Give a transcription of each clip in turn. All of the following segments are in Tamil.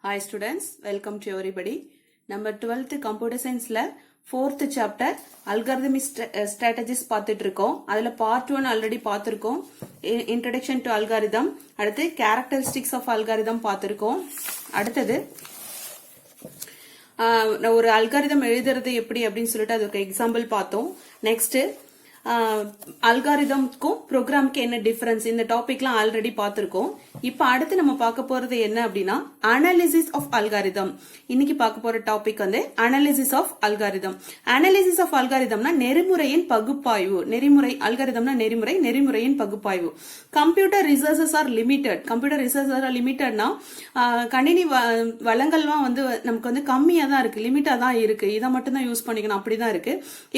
Hi students, welcome to everybody. Number 12th computer scienceல 4th chapter algorithmic strategies பார்த்துட்டு இருக்கோம். அதுல part 1 ஆல்ரெடி பார்த்திருக்கோம். Introduction to algorithm. அடுத்து characteristics of algorithm பார்த்திருக்கோம். அடுத்தது ஒரு algorithm எழுதுறது எப்படி அப்படின்னு சொல்லிட்டு அதுக்கு எக்ஸாம்பிள் பார்த்தோம். நெக்ஸ்ட் அல்காரிதம்க்கும் ப்ரோக்ராம்க்கு என்ன டிஃபரன்ஸ் இந்த டாபிக்லாம் ஆல்ரெடி பார்த்திருக்கோம். இப்ப அடுத்து நம்ம பார்க்க போறது என்ன அப்படின்னா அனாலிசிஸ் ஆஃப் அல்காரிதம். இன்னைக்கு பார்க்க போற டாபிக் வந்து analysis of algorithm. Analysis of அல்காரிதம்னா நெறிமுறையின் பகுப்பாய்வு. நெறிமுறை அல்காரிதம்னா நெறிமுறையின் பகுப்பாய்வு. Computer resources are limited. Computer resources are லிமிடெட்னா கணினி வளங்கள்லாம் வந்து நமக்கு வந்து கம்மியா தான் இருக்கு, லிமிட்டா தான் இருக்கு, இதை மட்டும் தான் யூஸ் பண்ணிக்கணும், அப்படிதான் இருக்கு.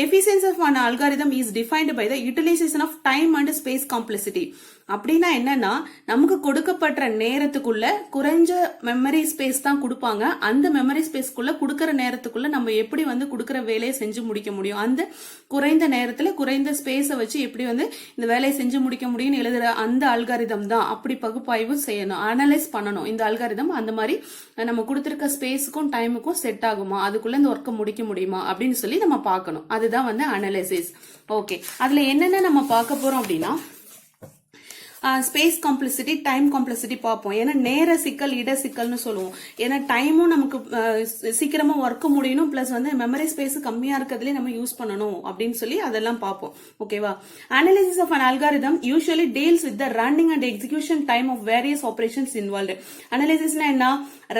Efficiency of an algorithm is defined by the utilization of time and space complexity. அப்படின்னா என்னன்னா நமக்கு கொடுக்கப்பட்ட நேரத்துக்குள்ள குறைஞ்ச மெமரி ஸ்பேஸ் தான் கொடுப்பாங்க. அந்த மெமரி ஸ்பேஸ்க்குள்ள கொடுக்கற நேரத்துக்குள்ள நம்ம எப்படி வந்து கொடுக்கற வேலையை செஞ்சு முடிக்க முடியும், அந்த குறைந்த நேரத்துல குறைந்த ஸ்பேஸை வச்சு எப்படி வந்து இந்த வேலையை செஞ்சு முடிக்க முடியும்னு எழுதுற அந்த அல்காரிதம் தான். அப்படி பகுப்பாய்வு செய்யணும், அனலைஸ் பண்ணணும். இந்த அல்காரிதம் அந்த மாதிரி நம்ம கொடுத்திருக்க ஸ்பேஸுக்கும் டைமுக்கும் செட் ஆகுமா, அதுக்குள்ள இந்த ஒர்க்கை முடிக்க முடியுமா அப்படின்னு சொல்லி நம்ம பார்க்கணும். அதுதான் வந்து அனலைசிஸ். ஓகே, அதுல என்னென்ன நம்ம பார்க்க போறோம் அப்படின்னா ஸ்பேஸ் காம்ப்ளெக்சிட்டி, டைம் காம்ப்ளெக்சிட்டி பார்ப்போம். ஏன்னா நேர சிக்கல் இட சிக்கல்னு சொல்லுவோம். ஏன்னா டைமும் நமக்கு சீக்கிரமா ஒர்க் முடியணும், பிளஸ் வந்து மெமரி ஸ்பேஸ் கம்மியா இருக்கிறதுல நம்ம யூஸ் பண்ணணும் அப்படின்னு சொல்லி அதெல்லாம் பார்ப்போம். ஓகேவா? Analysis of an algorithm usually deals with the running and execution time of various operations involved. அனாலிசிஸ்னா என்ன?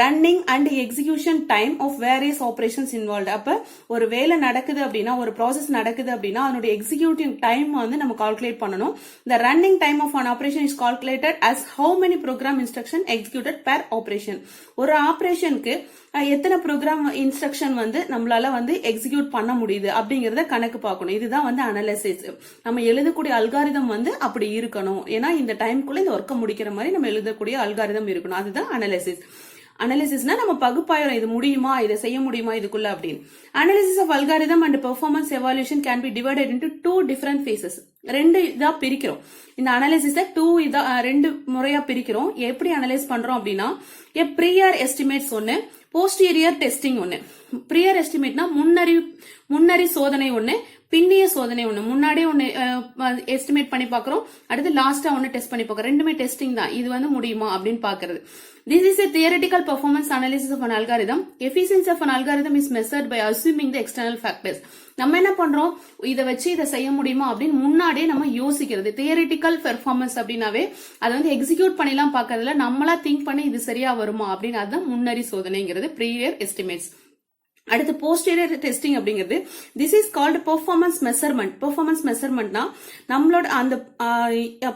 Running and execution time of various operations involve. அப்ப ஒரு வேலை நடக்குது அப்படின்னா, ஒரு ப்ராசஸ் நடக்குது அப்படின்னா அதனுடைய எக்ஸிகியூட்டிவ் டைம் வந்து நம்ம கால்குலேட் பண்ணணும். The running time of an operation is calculated as how many program instruction executed per operation. ஒரு ஆபரேஷனுக்கு எத்தனை ப்ரோக்ராம் இன்ஸ்ட்ரக்ஷன் வந்து நம்மளால வந்து எக்ஸிக்யூட் பண்ண முடியுது அப்படிங்கறத கணக்கு பார்க்கணும். இதுதான் வந்து அனாலிசிஸ். நம்ம எழுதக்கூடிய அல்காரிதம் வந்து அப்படி இருக்கணும். ஏன்னா இந்த டைம்குள்ள இந்த ஒர்க்கை முடிக்கிற மாதிரி நம்ம எழுதக்கூடிய அல்காரிதம் இருக்கணும். அதுதான் அனாலிசிஸ். அனாலிசிஸ்னா நம்ம பகுப்பாயிரம், இது முடியுமா, இதை செய்ய முடியுமா இதுக்குள்ள அப்படின்னு. Analysis of algorithm and performance evaluation can be divided into 2 different phases. ரெண்டு இதா பிரிக்கிறோம். இந்த அனாலிசிஸை 2 முறையா பிரிக்கிறோம். எப்படி அனலைஸ் பண்றோம் அப்படின்னா, ப்ரியர் எஸ்டிமேட்ஸ் ஒன்னு, போஸ்டீரியர் டெஸ்டிங் ஒன்னு. ப்ரியர் எஸ்டிமேட்னா முன்னறி சோதனை ஒன்னு, பின்னிய சோதனை ஒண்ணு. முன்னாடியே ஒண்ணு எஸ்டிமேட் பண்ணி பாக்குறோம், அடுத்து லாஸ்டா ஒண்ணு டெஸ்ட் பண்ணி பாக்குறோம். ரெண்டுமே டெஸ்டிங் தான். இது வந்து முடியுமா அப்படின்னு பாக்குறது. This is a theoretical performance analysis of an algorithm. Efficiency of an algorithm is measured by assuming the external factors. நம்ம என்ன பண்றோம், இதை வச்சு இதை செய்ய முடியுமா அப்படின்னு முன்னாடியே நம்ம யோசிக்கிறது. தியரிட்டிக்கல் பெர்ஃபார்மன்ஸ் அப்படின்னாவே அதை வந்து எக்ஸிக்யூட் பண்ணிலாம் பாக்குறதுல நம்மளா திங்க் பண்ணி இது சரியா வருமா அப்படின்னு, அதுதான் முன்னறி சோதனைங்கிறது, ப்ரீயர் எஸ்டிமேட்ஸ். அடுத்து போஸ்டீரியர் டெஸ்டிங் அப்படிங்கிறது, this is called performance measurement. Performance மெஷர்மெண்ட்னா நம்மளோட அந்த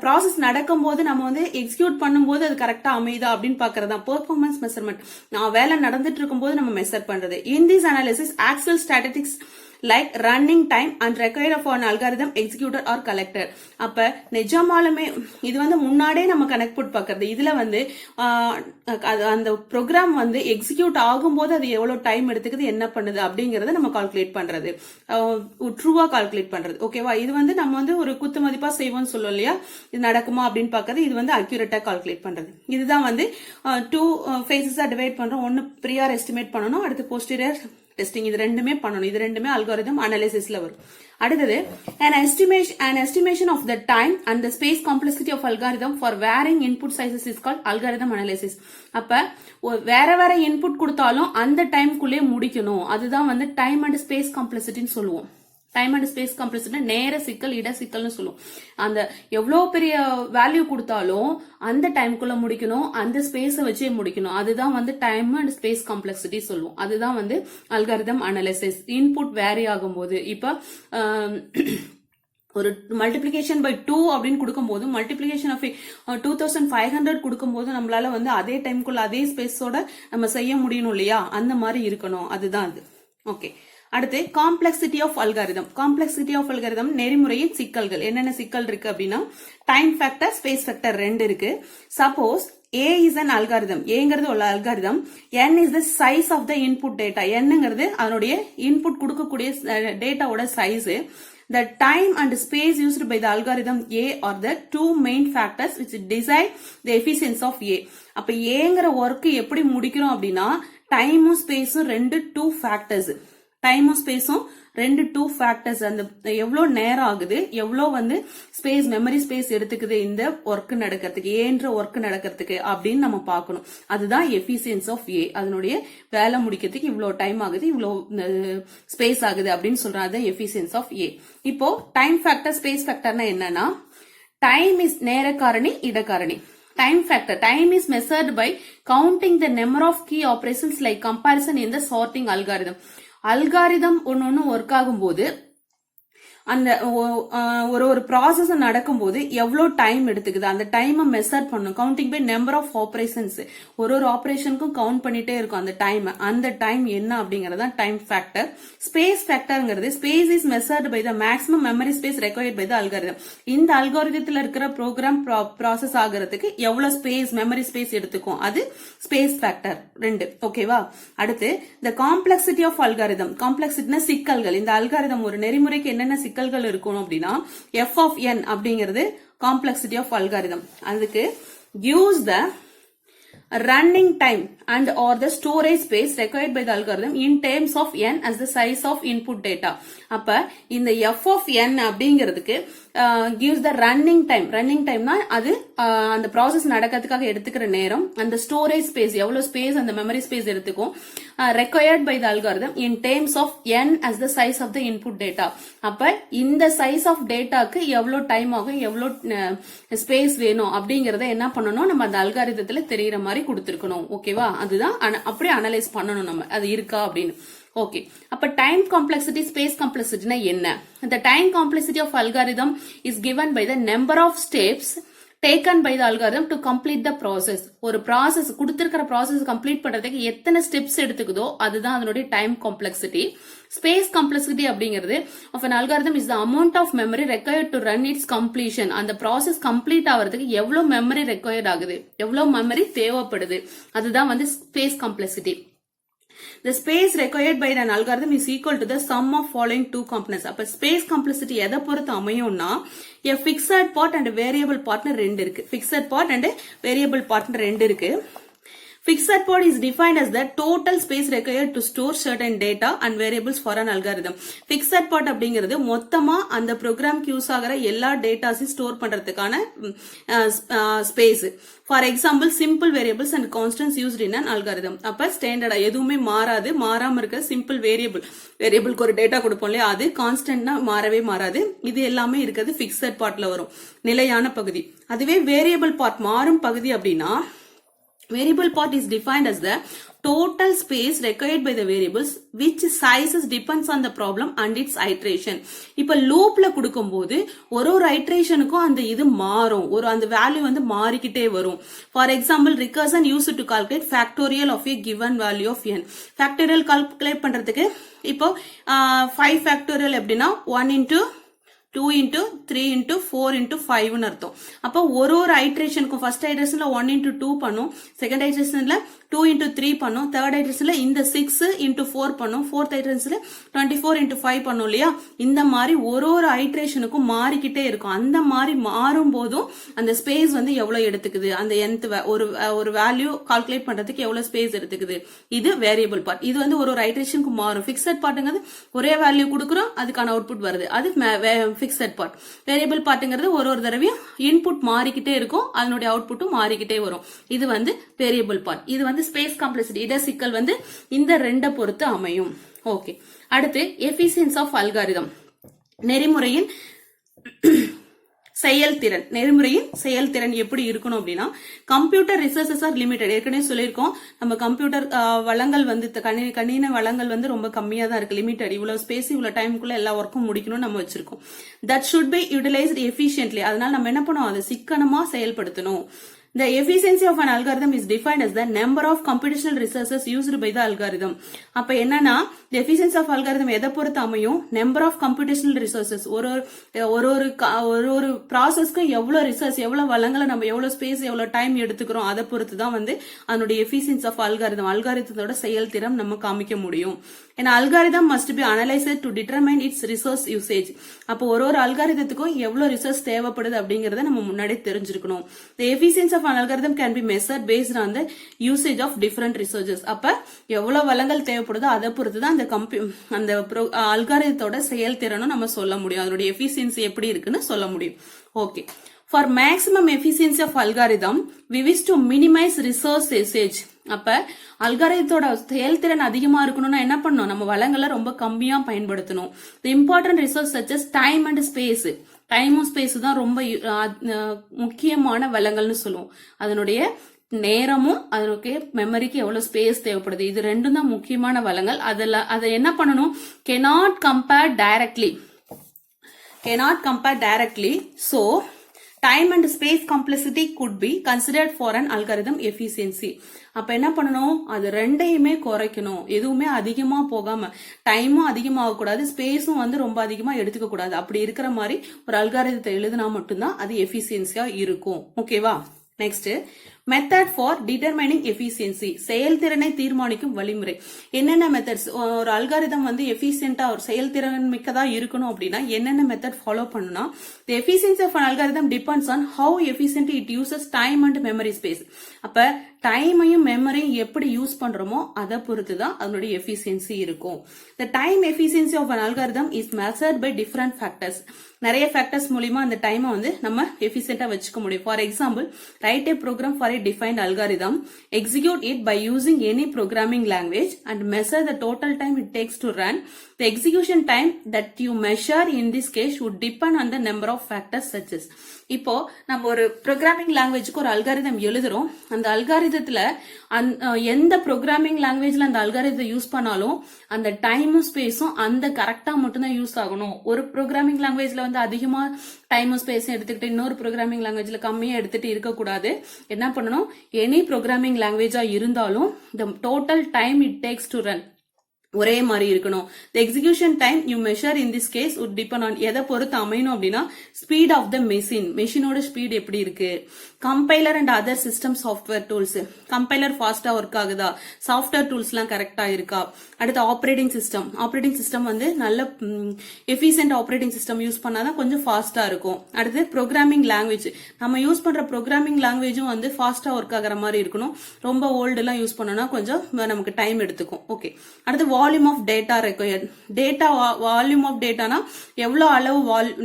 ப்ராசஸ் நடக்கும் போது நம்ம வந்து எக்ஸிக்யூட் பண்ணும்போது அது கரெக்டா அமையுதா அப்படின்னு பாக்குறதா பெர்ஃபார்மன்ஸ் மெஷர்மெண்ட். வேலை நடந்துட்டு இருக்கும் போது நம்ம மெஷர் பண்றது. In this analysis actual statistics like running time and required for an algorithm executor or collector. அப்ப நிஜமாலுமே இது வந்து முன்னாடியே நம்ம கனெக்ட் போட்டு பாக்குறது. இதுல வந்து அந்த ப்ரோக்ராம் வந்து எக்ஸிக்யூட் ஆகும்போது அது எவ்வளவு டைம் எடுத்துக்குது, என்ன பண்ணுது அப்படிங்கறத நம்ம கால்குலேட் பண்றது, ட்ரூவா கால்குலேட் பண்றது. ஓகேவா? இது வந்து நம்ம வந்து ஒரு குத்து மதிப்பா செய்வோம்னு சொல்லுவோம் இல்லையா, இது நடக்குமா அப்படின்னு பாக்குறது. இது வந்து அக்யூரேட்டா கால்குலேட் பண்றது. இதுதான் வந்து 2 ஃபேஸஸா டிவைட் பண்றோம். ஒன்னு ப்ரியர் எஸ்டிமேட் பண்ணணும், அடுத்து போஸ்டீரியர் டெஸ்டிங். இது ரெண்டுமே பண்ணணும். இது ரெண்டுமே அல்காரிதம் அனாலிசிஸ்ல வரும். அடுத்தது an estimation of the time and the space complexity of algorithm for varying input sizes is called algorithm analysis. அப்ப வேற இன்புட் கொடுத்தாலும் அந்த டைம்குள்ளே முடிக்கணும். அதுதான் வந்து டைம் அண்ட் ஸ்பேஸ் காம்ப்ளெக்சிட்டின்னு சொல்லுவோம். டைம் அண்ட் ஸ்பேஸ் காம்ப்ளெக்சிட்டி நேர சிக்கல் இட சிக்கல்னு சொல்லுவோம். அந்த எவ்வளவு பெரிய வேல்யூ கொடுத்தாலும் அந்த டைம்குள்ள முடிக்கணும், அந்த ஸ்பேஸை வச்சே முடிக்கணும். அதுதான் வந்து டைம் அண்ட் ஸ்பேஸ் காம்ப்ளெக்சிட்டி சொல்லுவோம். அதுதான் வந்து அல்காரிதம் அனாலிசிஸ். இன்புட் வேரி ஆகும் போது, இப்ப ஒரு மல்டிபிளிகேஷன் பை 2 அப்படின்னு கொடுக்கும்போது, மல்டிபிளிகேஷன் ஆஃப் 2500 கொடுக்கும்போது நம்மளால வந்து அதே டைம்குள்ள அதே ஸ்பேஸோட நம்ம செய்ய முடியணும் இல்லையா, அந்த மாதிரி இருக்கணும். அதுதான் அது. ஓகே, அடுத்து complexity of algorithm. Complexity of algorithm நெறிமுறையின் சிக்கல்கள். என்னென்ன சிக்கல் இருக்கு அப்படின்னா, டைம் ஃபேக்டர், ஸ்பேஸ் ஃபேக்டர் 2 இருக்கு. Suppose A is an algorithm. ஏங்கிறது ஒரு algorithm. N is the size of the input data. Nங்கிறது அதனுடைய இன்புட் கொடுக்கக்கூடிய டேட்டாவோட size. The time and space used by the algorithm A are the 2 main factors which decide the efficiency of A. அப்ப ஏங்கிற ஒர்க் எப்படி முடிக்கிறோம் அப்படின்னா டைமும் ஸ்பேஸும் ரெண்டு டூ ஃபேக்டர்ஸ். டைமும் ஸ்பேஸும் ரெண்டு டூ ஃபேக்டர்ஸ். அந்த எவ்வளவு நேரம் ஆகுது, எவ்வளவு வந்து ஸ்பேஸ் மெமரி ஸ்பேஸ் எடுத்துக்குது இந்த ஒர்க் நடக்கிறதுக்கு, ஏன்ற ஒர்க் நடக்கிறதுக்கு அப்படின்னு நம்ம பார்க்கணும். அதுதான் எஃபிசியன்சி ஆஃப் ஏ. அதனுடைய வேலை முடிக்கிறதுக்கு இவ்வளவு டைம் ஆகுது, இவ்வளவு ஸ்பேஸ் ஆகுது அப்படின்னு சொல்றாங்க. அதுதான் எஃபிசியன்சி ஆஃப் ஏ. இப்போ டைம் ஃபேக்டர் ஸ்பேஸ் ஃபேக்டர்னா என்னன்னா, டைம் இஸ் நேர காரணி இடக்காரணி. Time factor. Time is measured by counting the number of key operations like comparison in the sorting algorithm. Algorithm ஒன்னு ஒர்க் ஆகும்போது அந்த ஒரு ப்ராசஸ் நடக்கும்போது எவ்வளவு டைம் எடுத்துக்குது அந்த டைமை மெஷர் பண்ணும். Counting by number of operations. ஒரு ஆபரேஷனுக்கும் கவுண்ட் பண்ணிட்டே இருக்கும் அந்த டைம். அந்த டைம் என்ன அப்படிங்கறது டைம் ஃபேக்டர். ஸ்பேஸ் ஃபேக்டர்ங்கிறது space is measured by the maximum memory space required by the algorithm. இந்த அல்காரிதத்துல இருக்கிற ப்ரோக்ராம் ப்ராசஸ் ஆகிறதுக்கு எவ்வளவு ஸ்பேஸ் மெமரி ஸ்பேஸ் எடுத்துக்கும், அது ஸ்பேஸ் ஃபேக்டர் 2. ஓகேவா? அடுத்து த காம்ப்ளெக்சிட்டி ஆஃப் அல்காரிதம். காம்ப்ளெக்சிட்டினா சிக்கல்கள். இந்த அல்காரிதம் ஒரு நெறிமுறைக்கு என்னென்ன சிக்கல்கள் இருக்கணும் அப்படின்னா f of n அப்படிங்கிறது காம்ப்ளெக்சிட்டி ஆஃப் அல்காரிதம். அதுக்கு gives the running time and or the storage space required by the algorithm in terms of n as the size of input data. அப்ப இந்த f of n அப்படிங்கிறதுக்கு gives the running time. running timeனா அது அந்த ப்ராசஸ் நடக்கிறதுக்காக எடுத்துக்கிற நேரம். அந்த ஸ்டோரேஜ் ஸ்பேஸ் எவ்வளவு ஸ்பேஸ் அந்த மெமரி ஸ்பேஸ் எடுத்துக்கும் required by the algorithm in terms of n as the size of the input data. அப்ப இந்த சைஸ் ஆஃப் டேட்டாக்கு எவ்வளவு டைம் ஆகும், எவ்வளவு ஸ்பேஸ் வேணும் அப்படிங்கறத என்ன பண்ணணும், நம்ம அந்த அல்காரிதத்துல தெரியற மாதிரி கொடுத்திருக்கணும். ஓகேவா? அதுதான் அப்படியே அனலைஸ் பண்ணணும் நம்ம, அது இருக்கா அப்படின்னு. ஓகே, அப்ப டைம் காம்ப்ளெக்சிட்டி ஸ்பேஸ் காம்ப்ளெக்சிட்டினா என்ன? The time complexity of algorithm is given by the number of steps taken by the algorithm to complete the process. ஒரு ப்ராசஸ் கொடுத்திருக்கிற ப்ராசஸ் கம்ப்ளீட் பண்றதுக்கு எத்தனை ஸ்டெப்ஸ் எடுத்துக்குதோ அதுதான் அதனுடைய டைம் காம்ப்ளெக்சிட்டி. ஸ்பேஸ் காம்ப்ளெக்சிட்டி அப்படிங்கிறது of an algorithm is the amount of memory required to run its completion. அந்த ப்ராசஸ் கம்ப்ளீட் ஆகிறதுக்கு எவ்வளவு மெமரி ரெக்வயர்ட் ஆகுது, எவ்வளவு மெமரி தேவைப்படுது, அதுதான் வந்து space complexity. The space required by an algorithm is equal to the sum of following two components. அப்ப space complexity எதை பொறுத்து அமையும்னா a fixed part and variable part ரெண்டு இருக்கு. fixed part and variable part ரெண்டு இருக்கு. Fixed part is defined as the total space required to store certain data and variables for an algorithm. Fixed part அப்படிங்கிறது மொத்தமா அந்த ப்ரோக்ராம்க்கு யூஸ் ஆகிற எல்லா டேட்டாஸையும் ஸ்டோர் பண்றதுக்கான space. For example simple variables and constants used in an algorithm. அப்ப ஸ்டாண்டர்டா எதுவுமே மாறாது, மாறாம இருக்க சிம்பிள் வேரியபிளுக்கு ஒரு டேட்டா கொடுப்போம் இல்லையா, அது கான்ஸ்டன்ட்னா மாறவே மாறாது. இது எல்லாமே இருக்கிறது பிக்சட் பார்ட்ல வரும், நிலையான பகுதி. அதுவே வேரியபிள் பார்ட் மாறும் பகுதி அப்படின்னா variable part is defined as the total space required by the variables which sizes depends on the problem and its iteration. இப்ப லூப்ல கொடுக்கும்போது ஒரு ஐட்ரேஷனுக்கும் அந்த இது மாறும், அந்த வேல்யூ வந்து மாறிக்கிட்டே வரும். For example recursion used to calculate factorial of a given value of n. factorial calculate பண்றதுக்கு இப்போ 5 factorial எப்படின்னா 1 into 2 into 3 into 4 into 5 ன்னு அர்த்தம். அப்ப ஒரு ஐட்ரேஷனுக்கும் ஃபர்ஸ்ட் ஐட்ரேஷன்ல 1 into 2 பண்ணும், செகண்ட் ஐட்ரேஷன்ல 2 into 3 பண்ணும், தேர்ட் ஐட்ரேஷன்ல இந்த 6 into 4 பண்ணும், ஃபோர்த் ஐட்ரேஷன்ல 24 into 5 பண்ணும் இல்லையா. இந்த மாதிரி ஒரு ஐட்ரேஷனுக்கும் மாறிக்கிட்டே இருக்கும். அந்த மாதிரி மாறும் போதும் அந்த ஸ்பேஸ் வந்து எவ்வளவு எடுத்துக்குது, அந்த nth ஒரு வேல்யூ கால்குலேட் பண்றதுக்கு எவ்வளவு ஸ்பேஸ் எடுத்துக்குது, இது வேரியபிள் பார்ட். இது வந்து ஒரு ஐட்ரேஷனுக்கு மாறும். பிக்சட் பார்ட்ங்கிறது ஒரே வேல்யூ கொடுக்குறோம், அதுக்கான அவுட்புட் வருது, அது பிக்சட் பார்ட். வேரியபிள் பார்ட்ங்கிறது ஒரு தடவையும் இன்புட் மாறிக்கிட்டே இருக்கும், அதனுடைய அவுட்புட்டும் மாறிக்கிட்டே வரும். இது வந்து வேரியபிள் பார்ட். இது வந்து ஸ்பேஸ் காம்ப்ளெக்சிட்டி, இட சிக்கல் வந்து இந்த ரெண்டை பொறுத்து அமையும். ஓகே, அடுத்து எஃபிசியன்சி ஆஃப் அல்காரிதம். நெறிமுறையின் செயல்திறன். நெறிமுறையின் செயல்திறன் எப்படி இருக்கணும் அப்படின்னா, கம்ப்யூட்டர் ரிசோர்சஸ் ஆர் லிமிடெட். ஏற்கனவே சொல்லியிருக்கோம், நம்ம கம்ப்யூட்டர் வளங்கள் வந்து கணினி வளங்கள் வந்து ரொம்ப கம்மியா தான் இருக்கு, லிமிடெட். இவ்வளவு ஸ்பேஸ் இவ்வளவு டைமுக்குள்ள எல்லா ஒர்க்கும் முடிக்கணும்னு நம்ம வச்சிருக்கோம். That should be utilised efficiently. அதனால நம்ம என்ன பண்ணுவோம், அதை சிக்கனமா செயல்படுத்தணும். The efficiency of an algorithm is defined as the number of computational resources used by the algorithm. அப்ப என்னன்னா, the efficiency of algorithm எதை பொறுத்து அமையும், number of computational resources. ஒரு ப்ராசஸ்க்கு எவ்வளவு ரிசோர்ஸ், எவ்வளவு வளங்களை நம்ம எவ்வளவு ஸ்பேஸ் எவ்வளவு டைம் எடுத்துக்கிறோம், அதை பொறுத்து தான் வந்து அதனுடைய எஃபிஷியன்சி ஆஃப் அல்காரிதத்தோட செயல்திறன் நம்ம காமிக்க முடியும். ஏன்னா algorithm must be analyst to determine it's resource usage. அப்போ ஒரு அல்காரிதத்துக்கும் எவ்வளவு ரிசோர்ஸ் தேவைப்படுது அப்படிங்கறத நம்ம முன்னாடி தெரிஞ்சிருக்கணும். The efficiency of of an algorithm can be measured based on the usage of different resources. அப்ப எவ்வளவு வளங்கள் தேவைப்படுதோ அதை பொறுத்து தான் அந்த அல்காரிதத்தோட செயல்திறனும் நம்ம சொல்ல முடியும், அதோட எஃபிஷியன்சி எப்படி இருக்குன்னு சொல்ல முடியும். Okay, for maximum efficiency of algorithm we wish to minimize resource usage. அப்ப அல்காரிதத்தோட செயல்திறன் அதிகமா இருக்கணும்னா என்ன பண்ணணும், நம்ம வளங்களை ரொம்ப கம்மியா பயன்படுத்தணும். the important resource such as time and space, டைமும் ஸ்பேஸ் தான் ரொம்ப முக்கியமான வளங்கள்னு சொல்லுவோம். அதனுடைய நேரமும் அதற்கு மெமரிக்கு எவ்வளவு ஸ்பேஸ் தேவைப்படுது, இது ரெண்டும் தான் முக்கியமான வளங்கள். அதை என்ன பண்ணணும், cannot compare directly. So time and space complexity could be considered for an algorithm efficiency. அப்ப என்ன பண்ணணும், அது ரெண்டையுமே குறைக்கணும். எதுவுமே அதிகமா போகாம, டைமும் அதிகமாக கூடாது, ஸ்பேஸும் ரொம்ப அதிகமா எடுத்துக்க கூடாது. அப்படி இருக்கிற மாதிரி ஒரு அல்காரிதத்தை எழுதினா மட்டும்தான் அது எஃபிஷியன்சியா இருக்கும். ஓகேவா? Next, method for determining efficiency, செயல்திறனை தீர்மானிக்கும் வழிமுறை. என்னென்ன மெத்தட்ஸ், ஒரு அல்காரிதம் எஃபிஷியன்டா ஒரு செயல்திறன் மிக்கதா இருக்கணும் அப்படின்னா என்னென்ன மெத்தட் ஃபாலோ பண்ணணும்னா, the efficiency of an algorithm depends on how efficiently it uses time and memory space. அப்ப டைமையும் மெமரியும் எப்படி யூஸ் பண்றோமோ அதை பொறுத்து தான் அதனுடைய எஃபிஷியன்சி இருக்கும். the time efficiency of an algorithm is measured by different factors. நிறைய ஃபேக்டர்ஸ் மூலமா அந்த டைமை நம்ம எஃபிஷியன்டா வச்சுக்க முடியும். For example, right a program for a defined algorithm, execute it by using any programming language and measure the total time it takes to run. The execution time that you measure in this case would depend on the number of factors such as. இப்போ நம்ம ஒரு ப்ரோக்ராமிங் லாங்குவேஜுக்கு ஒரு அல்காரிதம் எழுதுறோம், அந்த அல்காரிதத்துல எந்த ப்ரோக்ராமிங் லாங்குவேஜ்ல அந்த அல்காரிதத்தை யூஸ் பண்ணாலும் அந்த டைமும் ஸ்பேஸும் அந்த கரெக்டா மட்டும்தான் யூஸ் ஆகணும். ஒரு ப்ரோக்ராமிங் லாங்குவேஜ்ல அதிகமா டைமும் ஸ்பேஸும் எடுத்துக்கிட்டு இன்னொரு ப்ரோக்ராமிங் லாங்குவேஜ்ல கம்மியா எடுத்துட்டு இருக்கக்கூடாது. என்ன பண்ணணும், எனி ப்ரோக்ராமிங் லாங்குவேஜா இருந்தாலும் the total time it takes to run ஒரே மாதிரி இருக்கணும். the execution time you measure in this case would depend on எதை பொறுத்து அமையணும் அப்படின்னா speed of the மெஷினோட ஸ்பீட் எப்படி இருக்கு, compiler and other system software tools, compiler ஃபாஸ்டா ஒர்க் ஆகுதா, சாஃப்ட்வேர் டூல்ஸ் எல்லாம் கரெக்டா இருக்கா, அடுத்து ஆப்ரேட்டிங் சிஸ்டம் நல்ல எஃபிஷியன்ட் ஆப்ரேட்டிங் சிஸ்டம் யூஸ் பண்ணாதான் கொஞ்சம் ஃபாஸ்டா இருக்கும். அடுத்து ப்ரோக்ராமிங் லாங்குவேஜ், நம்ம யூஸ் பண்ற ப்ரோக்ராமிங் லாங்குவேஜும் ஃபாஸ்டா ஒர்க் ஆகிற மாதிரி இருக்கணும். ரொம்ப ஓல்டு எல்லாம் யூஸ் பண்ணோம்னா கொஞ்சம் நமக்கு டைம் எடுத்துக்கும். ஓகே, அடுத்து volume of data required. Volume of டேட்டானா எவ்வளவு அளவு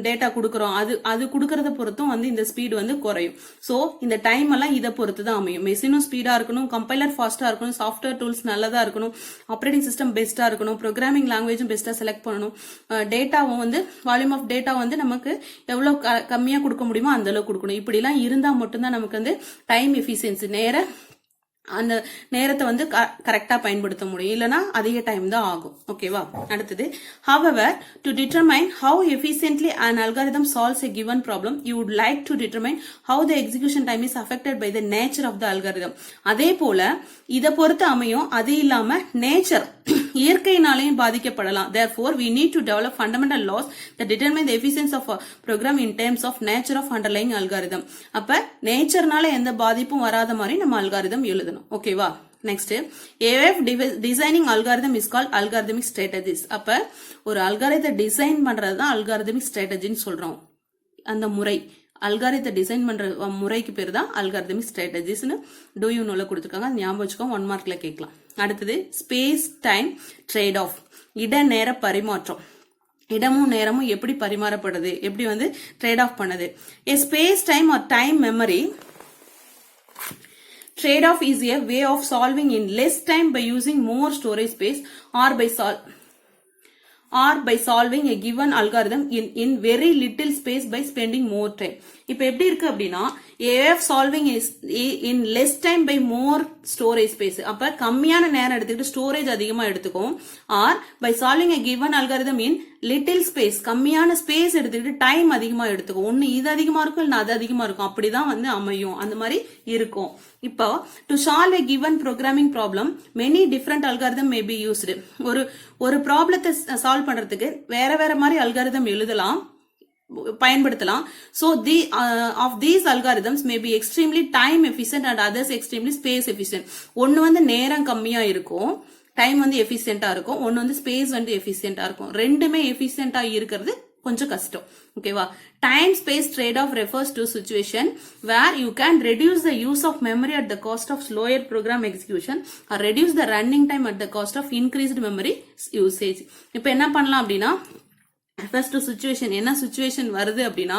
டேட்டா கொடுக்கறோம், அது கொடுக்கறத பொறுத்தும் இந்த ஸ்பீடு குறையும். சோ இந்த டைம் எல்லாம் இதை பொறுத்து தான் அமையும். மெஷினும் ஸ்பீடா இருக்கணும், கம்பைலர் ஃபாஸ்டா இருக்கணும், சாஃப்ட்வேர் டூல்ஸ் நல்லதா இருக்கணும், ஆப்ரேட்டிங் சிஸ்டம் பெஸ்டா இருக்கணும், ப்ரோக்ராமிங் லாங்குவேஜும் பெஸ்டா செலக்ட் பண்ணணும். டேட்டாவும் வால்யூம் ஆஃப் டேட்டா நமக்கு எவ்வளவு கம்மியா கொடுக்க முடியுமோ அந்த அளவுக்கு கொடுக்கணும். இப்படி எல்லாம் இருந்தா மட்டும்தான் நமக்கு டைம் எஃபிஷியன்சி, அந்த நேரத்தை கரெக்டா பயன்படுத்த முடியும், இல்லனா அதிக டைம் தான் ஆகும். ஓகேவா? அடுத்தது, however to determine how efficiently an algorithm solves a given problem you would like to determine how the execution time is affected by the nature of the algorithm. அதே போல இத பொறுத்து அமையும், அது இல்லாம நேச்சர் இயற்கையினாலேயும் பாதிக்கப்படலாம். therefore we need to develop fundamental laws that determine the efficiency of a program in terms of nature of underlying algorithm. அப்ப நேச்சர்னால எந்த பாதிப்பும் வராத மாதிரி நம்ம அல்காரிதம் எழுதணும். ஓகேவா? Next, AOF designing algorithm is called algorithmic strategies. அப்ப ஒரு அல்காரிதத்தை டிசைன் பண்றதுதான் அல்காரிதமிக் ஸ்ட்ராட்டஜின்னு சொல்றோம். அந்த முறை, அல்காரிதத்தை டிசைன் பண்ற முறைக்கு பேர் தான் அல்காரிதமிக் ஸ்ட்ராட்டஜிஸ்னு டூ யூ நோல கொடுத்துருக்காங்க, ஞாபகம் வச்சுக்கோ, 1 மார்க்ல கேட்கலாம். அடுத்தது, ஸ்பேஸ் டைம் ட்ரேட் ஆஃப், இட நேர பரிமாற்றம். இடமும் நேரமும் எப்படி பரிமாறப்படுது, எப்படி ட்ரேட் ஆஃப் பண்ணுது. A space time or time memory trade-off is a way of solving in less time by using more storage space or by solving a given algorithm in very little space by spending more time. இப்ப எப்படி இருக்கு அப்படின்னா, AOF solving is in less time by more storage space. அப்ப கம்மியான நேரம் எடுத்துக்கிட்டு ஸ்டோரேஜ் அதிகமா எடுத்துக்கும். or by solving a given algorithm in little space, கம்மியான ஸ்பேஸ் எடுத்துக்கிட்டு டைம் அதிகமா எடுத்துக்கும். ஒன்னு இது அதிகமா இருக்கும், இல்ல அது அதிகமா இருக்கும், அப்படிதான் அமையும், அந்த மாதிரி இருக்கும். இப்போ to solve a given programming problem many different algorithm may be used. ஒரு ப்ராப்ளத்தை சால்வ் பண்றதுக்கு வேற வேற மாதிரி அல்காரிதம் எழுதலாம், பயன்படுத்தலாம். So of these algorithms may be extremely time efficient and others extremely space efficient. ஒன்னு நேரம் கம்மியா இருக்கும், டைம் எஃபிஷியன்டா இருக்கும், ஒன்னு ஸ்பேஸ் எஃபிஷியன்டா இருக்கும். ரெண்டுமே எஃபிஷியன்டா இருக்கிறது கொஞ்சம் கஷ்டம். ஓகேவா? Time space trade off refers to situation where you can reduce the use of memory at the cost of slower program execution or reduce the running time at the cost of increased memory usage. இப்ப என்ன பண்ணலாம் அப்படின்னா, ஃபர்ஸ்ட் சிச்சுவேஷன் என்ன சிச்சுவேஷன் வருது அப்படின்னா,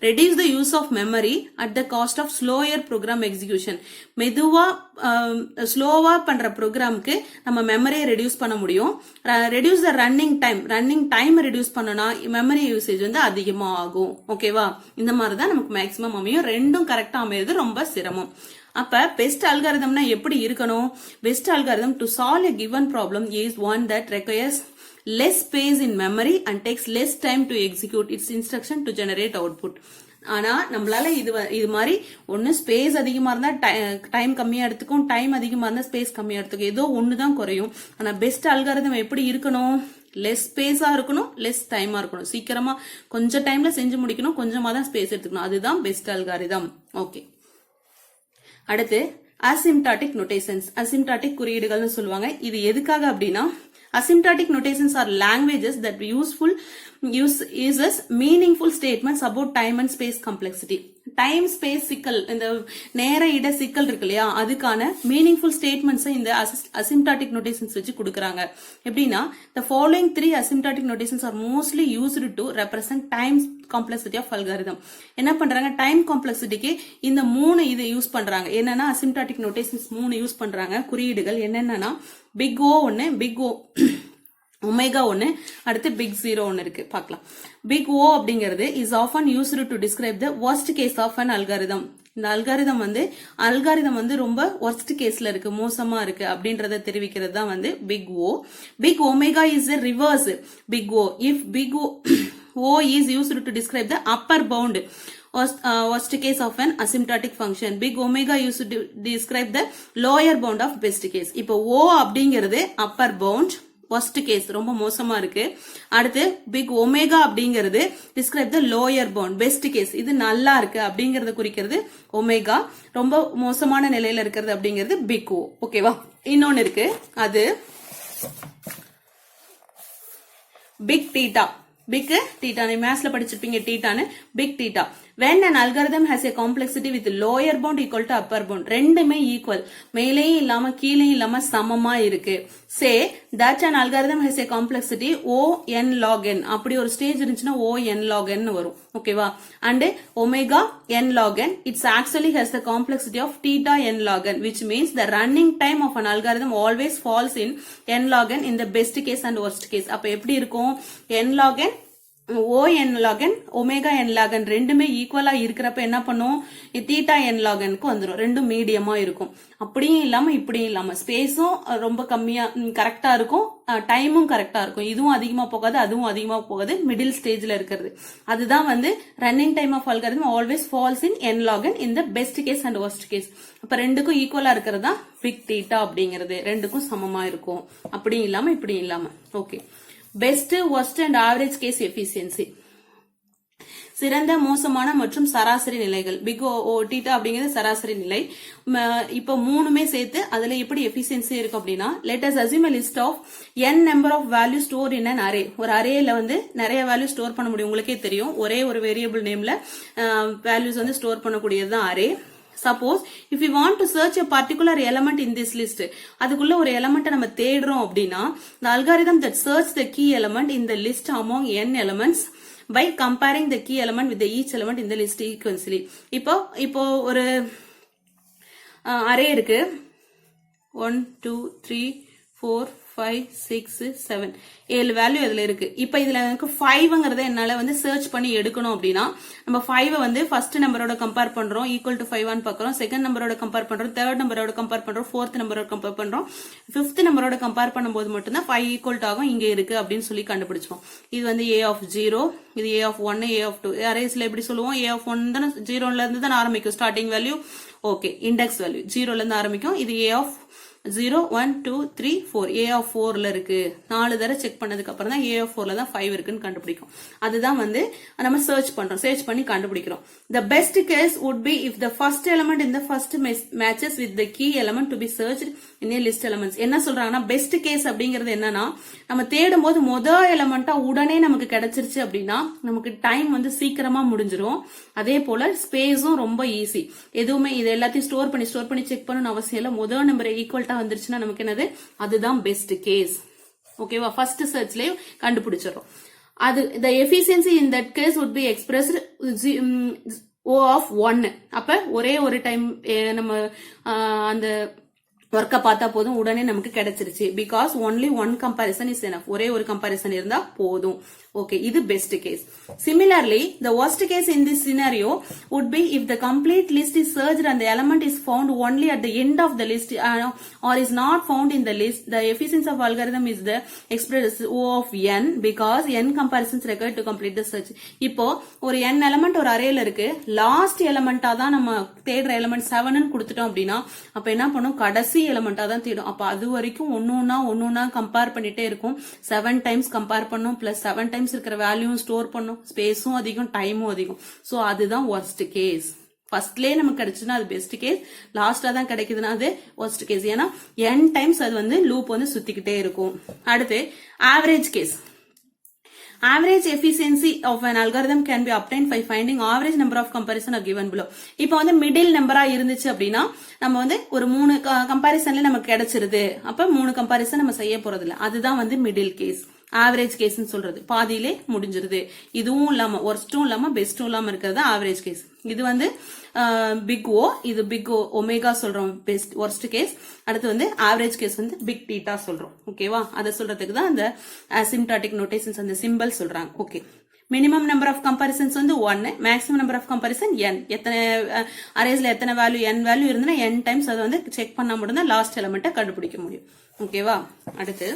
reduce the use of memory at the cost of slower program execution. மெதுவா ஸ்லோவா பண்ற ப்ரோக்ராமுக்கு நம்ம மெமரியை ரெடியூஸ் பண்ண முடியும். Reduce the running time reduce பண்ணனா மெமரி யூசேஜ் வந்து அதிகமா ஆகும். ஓகேவா? இந்த மாதிரி தான் நமக்கு மேக்ஸிமம் அமையும். ரெண்டும் கரெக்டா அமையிறது ரொம்ப சிரமம். அப்ப பெஸ்ட் அல்காரிதம்னா எப்படி இருக்கணும்? Best algorithm to solve a given problem is one that requires less space in memory and takes less time to execute its instruction to generate output. ஆனா நம்மளால இது மாதிரி ஒன்னு ஸ்பேஸ் அதிகமா இருந்தா டைம் கம்மியா எடுத்துக்கும், டைம் அதிகமா இருந்தா ஸ்பேஸ் கம்மியா எடுத்துக்கும். ஏதோ ஒண்ணுதான் குறையும். ஆனா பெஸ்ட் அல்காரிதம் எப்படி இருக்கணும்? லெஸ் ஸ்பேஸா இருக்கணும், லெஸ் டைமா இருக்கணும். சீக்கிரமா கொஞ்சம் டைம்ல செஞ்சு முடிக்கணும், கொஞ்சமா தான் ஸ்பேஸ் எடுத்துக்கணும். அதுதான் பெஸ்ட் அல்காரிதம். ஓகே, அடுத்து அசிம்டாட்டிக் நோட்டேஷன்ஸ். அசிம்டாட்டிக் குறியீடுகள்னு சொல்லுவாங்க. இது எதுக்காக அப்படின்னா, asymptotic notations are languages that uses meaningful statements about time and space complexity. Time space சிக்கல், இந்த நேர இட சிக்கல் இருக்கு இல்லையா, அதுக்கான மீனிங்ஃபுல் ஸ்டேட்மெண்ட்ஸ் இந்த அசிம்டாட்டிக் நோட்டேஷன்ஸ் வச்சு கொடுக்கறாங்க. எப்படின்னா, the following 3 asymptotic notations are mostly used to represent time complexity of algorithm. என்ன பண்றாங்க? டைம் காம்ப்ளெக்சிட்டிக்கு இந்த 3 இதை யூஸ் பண்றாங்க. என்னன்னா, அசிம்டாட்டிக் நோட்டேஷன்ஸ் 3 யூஸ் பண்றாங்க. குறியீடுகள் என்னன்னா, பிக் ஓ ஒன்னு, பிக் ஓ ஒமேகா ஒன்னு, அடுத்து பிக் ஜீரோ ஒன்னு இருக்கு. பார்க்கலாம். பிக் ஓ அப்படிங்கிறது is often used to describe the worst case of an algorithm. இந்த அல்காரிதம் வந்து ரொம்ப worst கேஸ்ல இருக்கு, மோசமா இருக்கு அப்படின்றத தெரிவிக்கிறது தான் வந்து big O. Big omega is a reverse big O. If big O is used to describe the upper bound worst case of an asymptotic function. Big omega used to describe the lower bound of best case. இப்போ O அப்படிங்கிறது upper bound worst case, ரொம்ப மோசமா இருக்கு. அடுத்து பிக் ஒமேகா அப்படிங்கிறது describe the lower bound best case, இது நல்லா இருக்கு அப்படிங்கறத குறிக்கிறது ஒமேகா, ரொம்ப மோசமான நிலையில இருக்கிறது அப்படிங்கிறது பிக் O. ஓகேவா? இன்னொன்னு இருக்கு, அது பிக் தீட்டா. பிக் தீட்டா நீ மேத்ஸ்ல படிச்சிருப்பீங்க, தீட்டான்னு. Big theta when an algorithm has a complexity with lower bound equal to upper bound, ரெண்டுமே ஈக்குவல், மேலேயும் இல்லாம கீழே இல்லாம சமமா இருக்கு. say that an algorithm has a complexity O n log n, அப்படி ஒரு ஸ்டேஜ் இருந்துச்சுன்னா O n log n வரும். ஓகேவா? and omega n log n, it's actually has the complexity of theta n log n, which means the running time of an algorithm always falls in n log n in the best case and worst case. அப்ப எப்படி இருக்கும்? n log n O n log n omega n log n ரெண்டுமே ஈக்குவலா இருக்கிறப்ப என்ன பண்ணும்? தீட்டா n log n க்கு வந்துரும். ரெண்டும் மீடியமா இருக்கும். அப்படியும் இல்லாம இப்படியும் இல்லாம ஸ்பேஸும் ரொம்ப கம்மியா கரெக்டா இருக்கும், டைமும் கரெக்டா இருக்கும். இதுவும் அதிகமா போகாது, அதுவும் அதிகமா போகாது, மிடில் ஸ்டேஜ்ல இருக்கிறது. அதுதான் வந்து running time of algorithm always falls in n log n in the best case and worst case. அப்ப ரெண்டுக்கும் ஈக்குவலா இருக்கிறது தான் பிக் தீட்டா அப்படிங்கிறது. ரெண்டுக்கும் சமமா இருக்கும், அப்படியும் இல்லாம இப்படியும் இல்லாம. Okay, best, worst and average case efficiency. சிறந்த, மோசமான மற்றும் சராசரி நிலைகள். பிக் ஓ தீட்டா அப்படிங்கிறது சராசரி நிலை. இப்ப மூணுமே சேர்த்து அதுல எப்படி எஃபிஷியன்சி இருக்கு அப்படின்னா, let us assume a list of n number of values stored in an array. ஒரு அரேல வந்து நிறைய வேல்யூ ஸ்டோர் பண்ண முடியும். உங்களுக்கே தெரியும், ஒரே ஒரு வேரியபிள் நேம்ல வேல்யூஸ் வந்து ஸ்டோர் பண்ணக்கூடியதுதான் array. Suppose if we want to search a particular element in this list, அதுக்குள்ள ஒரு எலிமெண்ட் நம்ம தேடுறோம் அப்படின்னா, the algorithm that search the key element in the list among n elements by comparing the key element with the each element in the list sequentially. இப்போ ஒரு அரே இருக்கு, 1 2 3 4 5 6 7 7 வேல்யூ இதுல இருக்கு. இப்ப இதுல எனக்கு 5ங்கறத என்னால வந்து சர்ச் பண்ணி எடுக்கணும் அப்படின்னா, நம்ம 5 வந்து ஃபர்ஸ்ட் நம்பரோட கம்பேர் பண்றோம், ஈக்குவல் டு 5 ஆன்னு பார்க்கறோம், செகண்ட் நம்பரோட கம்பேர் பண்றோம், தேர்ட் நம்பரோட கம்பேர் பண்றோம், ஃபோர்த் நம்பரோட கம்பேர் பண்றோம், ஃபிஃப்த் நம்பரோட கம்பேர் பண்ணும்போது மட்டும்தான் 5 ஈக்குவல் டு ஆகும், இங்க இருக்கு அப்படின்னு சொல்லி கண்டுபிடிச்சோம். இது வந்து a of 0, இது a of 1, a of 2. அரேஸ்ல எப்படி சொல்லுவோம்? a of 1 தான 0ல இருந்து தான் ஆரம்பிக்கும் starting value. Okay, index value 0ல இருந்து ஆரம்பிக்கும். இது a of 0 1 2 3 4 A of 4ல இருக்கு. 4 தடவை செக் பண்ணதுக்கு அப்புறம் தான் A of 4ல தான் 5 இருக்குன்னு கண்டுபிடிக்கும். அதுதான் வந்து நம்ம சர்ச் பண்றோம். சர்ச் பண்ணி கண்டுபிடிக்கிறோம். The best case would be if the first element in the first matches with the key element to be searched in a list elements. என்ன சொல்றாங்கன்னா பெஸ்ட் கேஸ் அப்படிங்கிறது என்னன்னா நம்ம தேடும் போது முதல் எலமெண்டா உடனே நமக்கு கிடைச்சிருச்சு அப்படின்னா நமக்கு டைம் வந்து சீக்கிரமா முடிஞ்சிரும். அதே போல ஸ்பேஸும் ரொம்ப ஈஸி. எதுவுமே இது எல்லாத்தையும் ஸ்டோர் பண்ணி செக் பண்ணணும்னு அவசியம் இல்லை. முதல் நம்பர் ஈக்குவல்ட்டா வந்துருச்சுன்னா நமக்கு என்னது அதுதான் பெஸ்ட் கேஸ். ஓகேவா? ஃபர்ஸ்ட் சர்ச்லயே கண்டுபிடிச்சிடும். அது the efficiency in that case would be expressed O of 1. அப்ப ஒரே ஒரு டைம் நம்ம அந்த ஒர்க்க பார்த்தா போதும் உடனே நமக்கு கிடைச்சிருச்சு. Because only one comparison is enough. ஒரே ஒரு கம்பாரிசன் இருந்தா போதும். ஓகே, இது best case. Similarly, the worst case in this scenario would be if the complete list is searched and the element is found only at the end of the list or is not found in the list. The efficiency of algorithm is the expressed O of n because n comparisons required to complete the search. இப்போ ஒரு n element ஒரு அரேல இருக்கு. லாஸ்ட் எலமெண்டா தான் நம்ம தேடுற எலமெண்ட் 7ன்னு கொடுத்துட்டோம் அப்படின்னா அப்ப என்ன பண்ணும்? கடைசி எலமெண்டா தான் தேடும். அப்ப அது வரைக்கும் ஒன்னொன்னா கம்பேர் பண்ணிட்டே இருக்கும். 7 டைம்ஸ் கம்பேர் பண்ணும். பிளஸ் 7 டைம்ஸ் இருக்கிற வேல்யூவும் ஸ்டோர் பண்ணும். ஸ்பேஸும் அதிகம், டைமும் அதிகம். சோ அதுதான் worst கேஸ். ஃபர்ஸ்ட்லயே நமக்கு கிடைச்சுன்னா அது பெஸ்ட் கேஸ். லாஸ்டா தான் கிடைக்குதுன்னா அது worst கேஸ். ஏன்னா n டைம்ஸ் அது வந்து லூப் வந்து சுத்திக்கிட்டே இருக்கும். அடுத்து average case. Average efficiency of an algorithm can be obtained by finding average number of comparison are given below. இப்போ வந்து மிடில் நம்பரா இருந்துச்சு அப்படின்னா நம்ம வந்து ஒரு 3 கம்பாரிசன்ல நமக்கு கிடைச்சிருது. அப்ப 3 கம்பாரிசன் நம்ம செய்ய போறது இல்ல. அதுதான் வந்து மிடில் கேஸ். ஆவரேஜ் கேஸ் சொல்றது பாதியிலே முடிஞ்சிருது. இதுவும் இல்லாம ஒர்ஸ்டும் இல்லாம பெஸ்டும் இல்லாம இருக்கிறது ஆவரேஜ் கேஸ். இது வந்து பிக் ஓ, இது பிக் ஒமேகா சொல்றோம் பெஸ்ட் ஒர்ஸ்ட் கேஸ். அடுத்து வந்து ஆவரேஜ் கேஸ் வந்து பிக் டீட்டா சொல்றோம். ஓகேவா? அதை சொல்றதுக்கு தான் அந்த அசிம்டாட்டிக் நோட்டேஷன்ஸ் அந்த சிம்பிள் சொல்றாங்க. Okay, minimum number of comparisons வந்து 1, maximum number of comparison n. எத்தனை அரேஸ்ல எத்தனை வேல்யூ n வேல்யூ இருந்தா n டைம்ஸ் அதை வந்து செக் பண்ணா மட்டும் தான் லாஸ்ட் எலிமெண்ட்டை கண்டுபிடிக்க முடியும். ஓகேவா? அடுத்து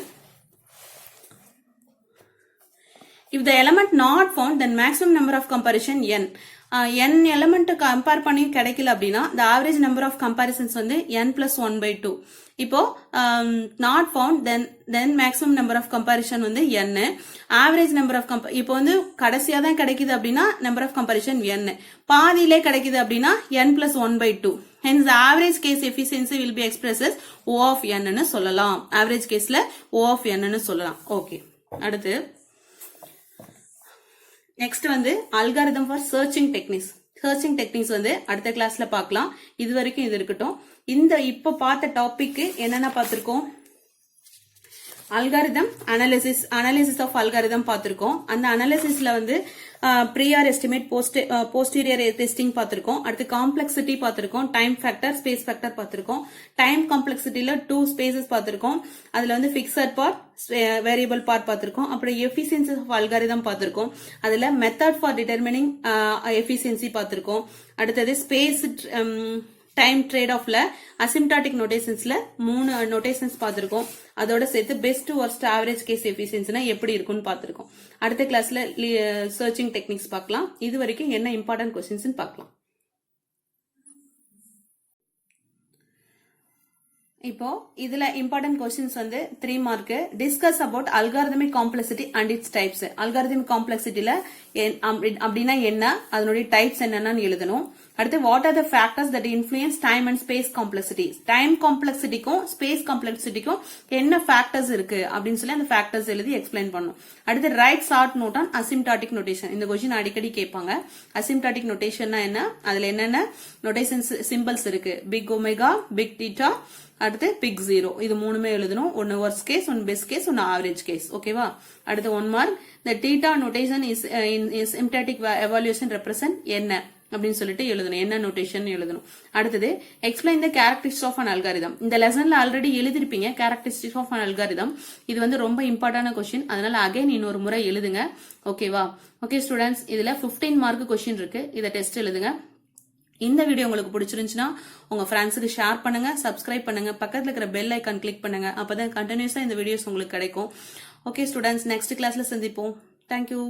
if the element not found then maximum number of comparison n. n element compare பண்ணி கிடைக்கல அப்படின்னா the average number of comparisons வந்து n plus 1/2. இப்போ not found then maximum number of comparison வந்து n. ஆவரேஜ் நம்பர் ஆஃப் இப்போ வந்து கடைசியா தான் கிடைக்குது அப்படின்னா நம்பர் ஆஃப் கம்பாரிசன் n. பாதியிலே கிடைக்குது அப்படின்னா n plus 1/2. hence the average case efficiency will be expressed as O of n ன்னு சொல்லலாம். ஆவரேஜ் கேஸ்ல O of n ன்னு சொல்லலாம். ஓகே, அடுத்து நெக்ஸ்ட் வந்து algorithm for searching techniques. Searching techniques வந்து அடுத்த கிளாஸ்ல பார்க்கலாம். இது வரைக்கும் இது இருக்கட்டும். இந்த இப்ப பார்த்த டாபிக் என்னென்ன பார்த்திருக்கோம்? அல்காரிதம் அனாலிசிஸ் ஆஃப் அல்காரிதம் பார்த்திருக்கோம். அந்த அனாலிசிஸ்ல வந்து ப்ரீஆர் எஸ்டிமேட், போஸ்டீரியர் டெஸ்டிங் பார்த்திருக்கோம். அடுத்து காம்ப்ளெக்சிட்டி பார்த்திருக்கோம். டைம் ஃபேக்டர், ஸ்பேஸ் ஃபேக்டர் பார்த்திருக்கோம். டைம் காம்ப்ளெக்சிட்டில 2 ஸ்பேசஸ் பார்த்திருக்கோம். அதுல வந்து பிக்சட் பார்ட், வேரியபிள் பார்ட் பார்த்திருக்கோம். அப்புறம் எஃபிஷியன்சி ஆஃப் அல்காரிதம் பார்த்திருக்கோம். அதுல மெத்தட் ஃபார் டிட்டர்மினிங் எஃபிஷியன்சி பார்த்திருக்கோம். அடுத்தது ஸ்பேஸ் டைம் ட்ரேட் ஆஃப்ல அசிம்டாட்டிக் நோட்டேஷன்ஸ்ல 3 நோட்டேஷன்ஸ் பார்த்திருக்கோம். அதோட சேர்த்து பெஸ்ட் வொர்ஸ்ட் ஆவரேஜ் கேஸ் எஃபிஷியன்சினா எப்படி இருக்கும்னு பார்த்திருக்கோம். அடுத்த கிளாஸ்ல சர்ச்சிங் டெக்னிக்ஸ் பார்க்கலாம். இது வரைக்கும் என்ன இம்பார்ட்டன்ட் கொஸ்டின்ஸ் பார்க்கலாம். இப்போ இதுல இம்பார்ட்டன்ட் கொஸ்டின்ஸ் வந்து 3 mark. Discuss about algorithmic complexity and its types. Algorithmic காம்ப்ளெக்சிட்டில அப்படின்னா என்ன, அதனுடைய டைப்ஸ் என்னன்னு எழுதணும். அடுத்து what are the factors that influence time and space complexity. Time காம்ப்ளெக்சிட்டிக்கும் ஸ்பேஸ் காம்ப்ளெக்சிட்டிக்கும் என்ன ஃபேக்டர்ஸ் இருக்கு அப்படின்னு சொல்லி அந்த ஃபேக்டர்ஸ் எழுதி எக்ஸ்பிளைன் பண்ணணும். அடுத்து write short note on asymptotic notation. இந்த கொஸ்டின் அடிக்கடி கேட்பாங்க. அசிம்டாட்டிக் நோட்டேஷன்னா என்ன, அதுல என்னென்ன நோட்டேஷன்ஸ் சிம்பிள்ஸ் இருக்கு? பிக் ஒமேகா, பிக் டீட்டா, அடுத்து பிக் 0. இது 3மே எழுதணும். ஒன்னு வொர்ஸ்ட் கேஸ், ஒன்னு பெஸ்ட் கேஸ், ஒன்னு ஆவரேஜ் கேஸ். ஓகேவா? அடுத்து 1 mark. the theta notation is in asymptotic evaluation represent என்ன அப்படின்னு சொல்லிட்டு எழுதணும். என்ன நோட்டேஷன் எழுதணும். அடுத்தது explain the characteristics of an algorithm. இந்த லெசன்ல ஆல்ரெடி எழுதிருப்பீங்க கேரக்டரிஸ்டிக்ஸ் ஆஃப் அன் அல்காரிதம். இது வந்து ரொம்ப இம்பார்ட்டன்ட் கொஸ்டின். அதனால அகைன் இன்னொரு முறை எழுதுங்க. ஓகேவா? ஓகே ஸ்டூடெண்ட்ஸ், இதுல 15 மார்க் கொஸ்டின் இருக்கு. இதை டெஸ்ட் எழுதுங்க. இந்த வீடியோ உங்களுக்கு பிடிச்சிருந்துச்சுன்னா உங்க ஃப்ரெண்ட்ஸுக்கு ஷேர் பண்ணுங்க, சப்ஸ்கிரைப் பண்ணுங்க, பக்கத்துல இருக்கிற பெல் ஐக்கான் கிளிக் பண்ணுங்க. அப்பதான் கண்டினியூஸா இந்த வீடியோஸ் உங்களுக்கு கிடைக்கும். ஓகே ஸ்டூடெண்ட்ஸ், நெக்ஸ்ட் கிளாஸ்ல சந்திப்போம். தேங்க்யூ.